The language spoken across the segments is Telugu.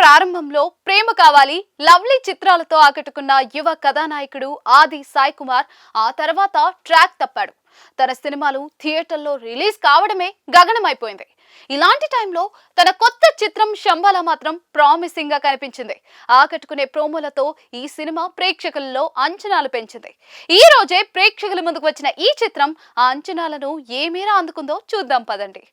ప్రారంభంలో ప్రేమ కావాలి లవ్లీ చిత్రాలతో ఆకట్టుకున్న యువ కథానాయకుడు ఆది సాయి కుమార్ ఆ తర్వాత ట్రాక్ తప్పాడు. తన సినిమాలు థియేటర్లో రిలీజ్ కావడమే గగనమైపోయింది. ఇలాంటి టైంలో తన కొత్త చిత్రం శంబాలా మాత్రం ప్రామిసింగ్ గా కనిపించింది. ఆకట్టుకునే ప్రోమోలతో ఈ సినిమా ప్రేక్షకులలో అంచనాలు పెంచింది. ఈ రోజే ప్రేక్షకుల ముందుకు వచ్చిన ఈ చిత్రం ఆ అంచనాలను ఏ మేర అందుకుందో చూద్దాం పదండి.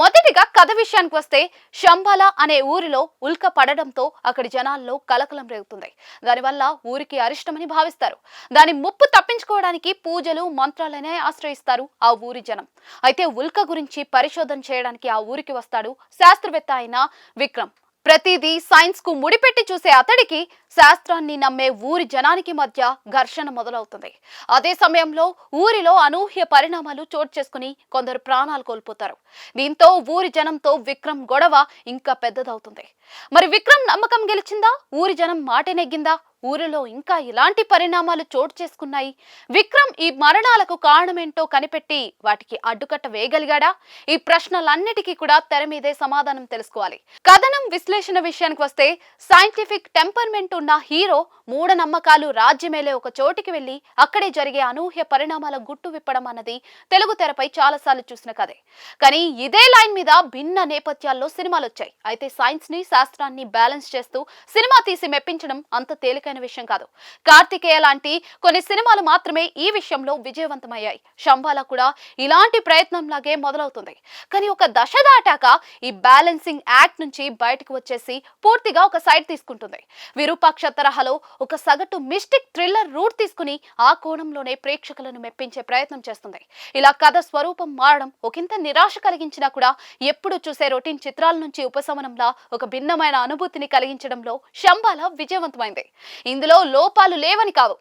మొదటిగా కథ విషయానికి వస్తే, శంబాలా అనే ఊరిలో ఉల్క పడడంతో అక్కడి జనాల్లో కలకలం రేగుతుంది. దానివల్ల ఊరికి అరిష్టమని భావిస్తారు. దాని ముప్పు తప్పించుకోవడానికి పూజలు మంత్రాలనే ఆశ్రయిస్తారు ఆ ఊరి జనం. అయితే ఉల్క గురించి పరిశోధన చేయడానికి ఆ ఊరికి వస్తాడు శాస్త్రవేత్త అయిన విక్రమ్. ప్రతిదీ సైన్స్ కు ముడిపెట్టి చూసే అతడికి శాస్త్రాన్ని నమ్మే ఊరి జనానికి మధ్య ఘర్షణ మొదలవుతుంది. అదే సమయంలో ఊరిలో అనూహ్య పరిణామాలు చోటు చేసుకుని కొందరు ప్రాణాలు కోల్పోతారు. దీంతో ఊరి జనంతో విక్రమ్ గొడవ ఇంకా పెద్దదవుతుంది. మరి విక్రమ్ నమ్మకం గెలిచిందా? ఊరి జనం మాట నెగ్గిందా? ఊరిలో ఇంకా ఇలాంటి పరిణామాలు చోటు చేసుకున్నాయి. విక్రమ్ ఈ మరణాలకు కారణమేంటో కనిపెట్టి వాటికి అడ్డుకట్ట వేయగలిగాడా? ఈ ప్రశ్నలన్నిటికీ కూడా తెర మీదే సమాధానం తెలుసుకోవాలి. కథనం విశ్లేషణ విషయానికి వస్తే, సైంటిఫిక్ టెంపర్మెంట్ ఉన్న హీరో మూఢనమ్మకాలు రాజ్యమేలే ఒక చోటికి వెళ్లి అక్కడే జరిగే అనూహ్య పరిణామాల గుట్టు విప్పడం అన్నది తెలుగు తెరపై చాలాసార్లు చూసిన కథే. కానీ ఇదే లైన్ మీద భిన్న నేపథ్యాల్లో సినిమాలు వచ్చాయి. అయితే సైన్స్ ని శాస్త్రాన్ని బ్యాలెన్స్ చేస్తూ సినిమా తీసి మెప్పించడం అంత తేలికైన విషయం కాదు. కార్తికేయ లాంటి కొన్ని సినిమాలు మాత్రమే ఈ విషయంలో విజయవంతమయ్యాయి. శంబాలా కూడా ఇలాంటి ప్రయత్నంలాగే మొదలవుతుంది. కానీ ఒక దశ దాటాక ఈ బ్యాలెన్సింగ్ యాక్ట్ నుంచి బయటకు వచ్చేసి పూర్తిగా ఒక సైడ్ తీసుకుంటుంది. విరూపాక్ష తరహాలో ఒక సగటు మిస్టిక్ థ్రిల్లర్ రూట్ తీసుకుని ఆ కోణంలోనే ప్రేక్షకులను మెప్పించే ప్రయత్నం చేస్తుంది. ఇలా కథ స్వరూపం మారడం ఒకంత నిరాశ కలిగించినా కూడా ఎప్పుడు చూసే రొటీన్ చిత్రాల నుంచి ఉపశమనంలా ఒక భిన్నమైన అనుభూతిని కలిగించడంలో శంబాలా విజయవంతమైంది. ఇందులో లోపాలు లేవని కావు,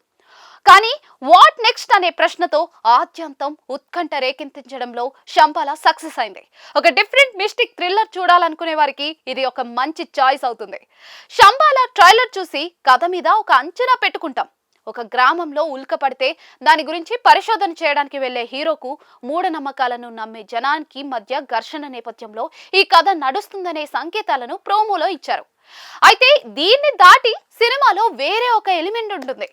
కానీ వాట్ నెక్స్ట్ అనే ప్రశ్నతో ఆద్యంతం ఉత్కంఠ రేకెత్తించడంలో శంబాలా సక్సెస్ అయింది. ఒక డిఫరెంట్ మిస్టిక్ థ్రిల్లర్ చూడాలనుకునే వారికి ఇది ఒక మంచి చాయిస్ అవుతుంది. శంబాలా ట్రైలర్ చూసి కథ మీద ఒక అంచనా పెట్టుకుంటాం. ఒక గ్రామంలో ఉల్క పడితే దాని గురించి పరిశోధన చేయడానికి వెళ్లే హీరోకు మూఢనమ్మకాలను నమ్మే జనానికి మధ్య ఘర్షణ నేపథ్యంలో ఈ కథ నడుస్తుందనే సంకేతాలను ప్రోమోలో ఇచ్చారు. అయితే దీన్ని దాటి సినిమాలో వేరే ఒక ఎలిమెంట్ ఉంటుంది.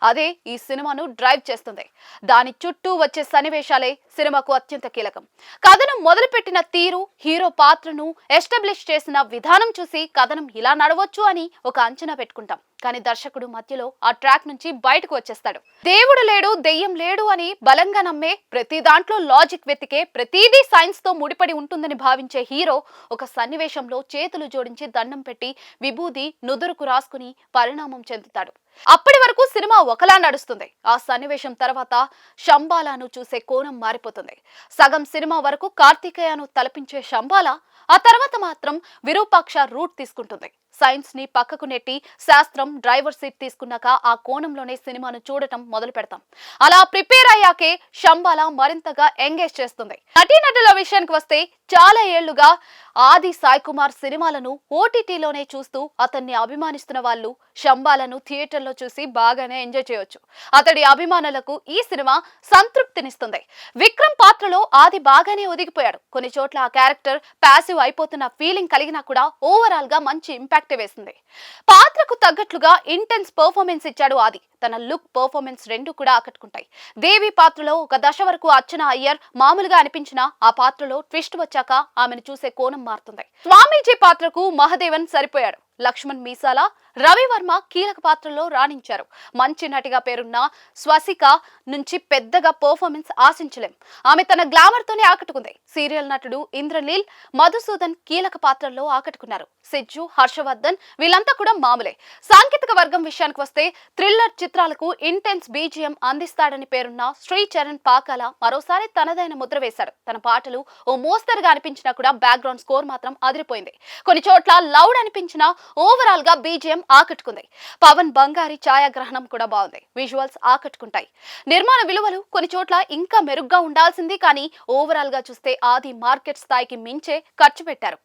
అదే ఈ సినిమాను డ్రైవ్ చేస్తుంది. దాని చుట్టూ వచ్చే సన్నివేశాలే సినిమాకు అత్యంత కీలకం. కథను మొదలుపెట్టిన తీరు, హీరో పాత్రను ఎస్టాబ్లిష్ చేసిన విధానం చూసి కథనం ఇలా నడవచ్చు అని ఒక అంచనా పెట్టుకుంటాం. కానీ దర్శకుడు మధ్యలో ఆ ట్రాక్ నుంచి బయటకు వచ్చేస్తాడు. దేవుడు లేడు, దెయ్యం లేడు అని బలంగా నమ్మే, ప్రతి దాంట్లో లాజిక్ వెతికే, ప్రతిదీ సైన్స్ తో ముడిపడి ఉంటుందని భావించే హీరో ఒక సన్నివేశంలో చేతులు జోడించి దండం పెట్టి విభూది నుదురుకు రాసుకుని పరిణామం చెందుతాడు. అప్పటి వరకు సినిమా ఒకలా నడుస్తుంది. ఆ సన్నివేశం తర్వాత శంబాలాను చూసే కోణం మారిపోతుంది. సగం సినిమా వరకు కార్తికేయను తలపించే శంబాలా ఆ తర్వాత మాత్రం విరూపాక్ష రూట్ తీసుకుంటుంది. సైన్స్ ని పక్కకు నెట్టి శాస్త్రం డ్రైవర్ సీట్ తీసుకున్నాక ఆ కోణంలోనే సినిమాను చూడటం మొదలు పెడతాం. అలా ప్రిపేర్ అయ్యాకే శంబాలా మరింతగా ఎంగేజ్ చేస్తుంది. నటీనటుల విషయానికి వస్తే, చాలా ఏళ్లుగా ఆది సాయి కుమార్ సినిమాలను ఓటీటీలోనే చూస్తూ అతన్ని అభిమానిస్తున్న వాళ్ళు శంబాలను థియేటర్లో చూసి బాగానే ఎంజాయ్ చేయొచ్చు. అతడి అభిమానులకు ఈ సినిమా సంతృప్తినిస్తుంది. విక్రమ్ పాత్రలో ఆది బాగానే ఒదిగిపోయాడు. కొన్ని చోట్ల ఆ క్యారెక్టర్ ప్యాసివ్ అయిపోతున్న ఫీలింగ్ కలిగినా కూడా ఓవరాల్ గా మంచి ఇంపాక్ట్ వేసింది. పాత్రకు తగ్గట్లుగా ఇంటెన్స్ పర్ఫార్మెన్స్ ఇచ్చాడు ఆది. తన లుక్, పర్ఫార్మెన్స్ రెండు కూడా ఆకట్టుకుంటాయి. దేవి పాత్రలో ఒక దశ వరకు అర్చన అయ్యర్ మామూలుగా అనిపించినా ఆ పాత్రలో ట్విస్ట్ వచ్చాక ఆమెను చూసే కోణం మారుతుంది. స్వామీజీ పాత్రకు మహదేవన్ సరిపోయాడు. లక్ష్మణ్ మీసాల, రవివర్మ కీలక పాత్రలో రాణించారు. మంచి నటిగా పేరున్న స్వసిక నుంచి పెద్దగా పర్ఫార్మెన్స్ ఆశించలేం. ఆమె తన గ్లామర్ తోనే ఆకట్టుకుంది. సీరియల్ నటుడు ఇంద్రనీల్, మధుసూదన్ కీలక పాత్రల్లో ఆకట్టుకున్నారు. సిజ్జు, హర్షవర్ధన్ వీళ్ళంతా కూడా మామూలే. సాంకేతిక వర్గం విషయానికి వస్తే, థ్రిల్లర్ చిత్రాలకు ఇంటెన్స్ బీజిఎం అందిస్తాడని పేరున్న శ్రీచరణ్ పాకాల మరోసారి తనదైన ముద్ర వేశాడు. తన పాటలు ఓ మోస్తరుగా అనిపించినా కూడా బ్యాక్గ్రౌండ్ స్కోర్ మాత్రం అదిరిపోయింది. కొన్ని చోట్ల లౌడ్ అనిపించినా ఓవరాల్ గా బీజిఎం ఆకట్టుకుంది. పవన్ బంగారి ఛాయాగ్రహణం కూడా బాగుంది. విజువల్స్ ఆకట్టుకుంటాయి. నిర్మాణ విలువలు కొన్ని చోట్ల ఇంకా మెరుగ్గా ఉండాల్సింది. కానీ ఓవరాల్ గా చూస్తే ఆది మార్కెట్ స్థాయికి మించే ఖర్చు పెట్టారు.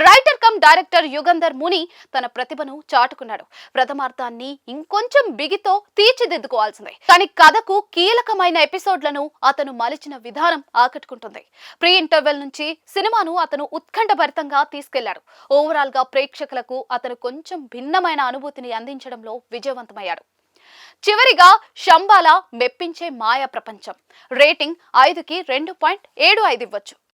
రైటర్ కమ్ డైరెక్టర్ యుగంధర్ ముని తన ప్రతిభను చాటుకున్నాడు. ప్రథమార్థాన్ని ఇంకొంచెం బిగితో తీర్చిదిద్దుకోవాల్సిందే, కానీ కథకు కీలకమైన ఎపిసోడ్లను అతను మలిచిన విధానం ఆకట్టుకుంటుంది. ప్రీ ఇంటర్వెల్ నుంచి సినిమాను అతను ఉత్కంఠభరితంగా తీసుకెళ్లాడు. ఓవరాల్ గా ప్రేక్షకులకు అతను కొంచెం భిన్నమైన అనుభూతిని అందించడంలో విజయవంతమయ్యాడు. చివరిగా శంబాల మెప్పించే మాయా ప్రపంచం రేటింగ్ 5కి 2.75 ఇవ్వచ్చు.